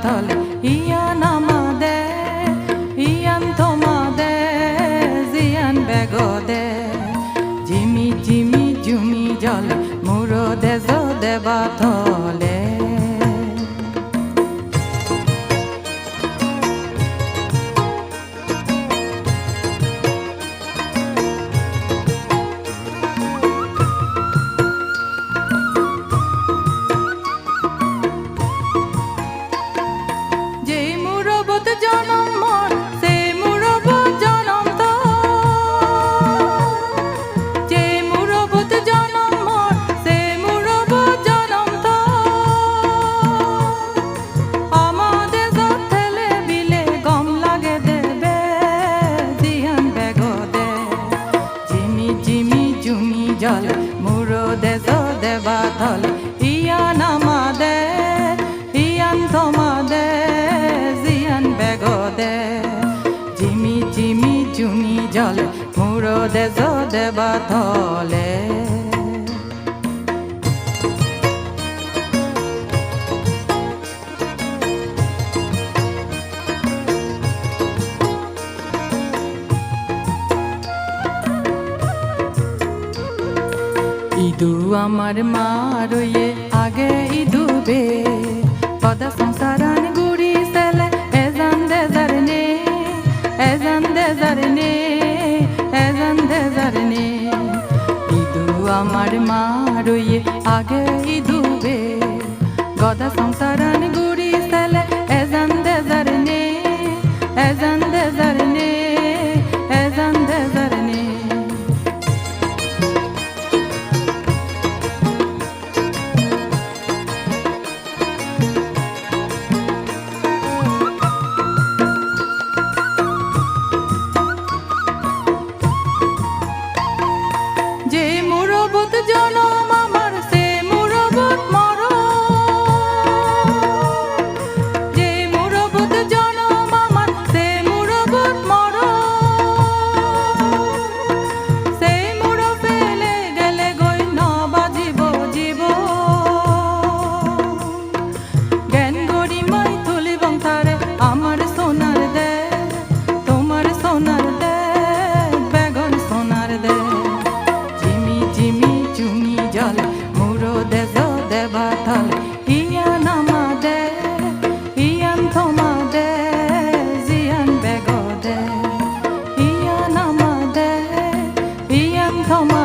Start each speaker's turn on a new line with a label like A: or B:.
A: thole iyan amade iyan thomade ziyan begode jimi jimi jumi jole muro dezo deba thole jole muro dezo deba thole iyan amade iyan thomade ziyan begode jimi jimi jumi jole muro dezo deba thole ইদু আমার মারয়ে আগে ইদুবে পদা সংসারান গুড়ি সেলে এজান দেজারনে এজান দেজারনে এজান দেজারনে ইদু আমার মারয়ে আগে ইদুবে গদা সংসারান গুড়ি সেলে এজান দেজারনে এজান দেজারনে এজান দেজারনে যে মুরবত জনম আমার সে মুরবত মরণ যে মুরবত জনম আমার সে মুরবত মরণ সেই মুর ফেলে গেলে গই নবাজিব জীব জ্ঞান গরিমাই তুলিবং তারে আমার সোনার দে তোমার সোনার দে বেগন সোনার দে jole muro dezo deba thole iyan amade iyan thomade ziyan begode iyan amade iyan thomade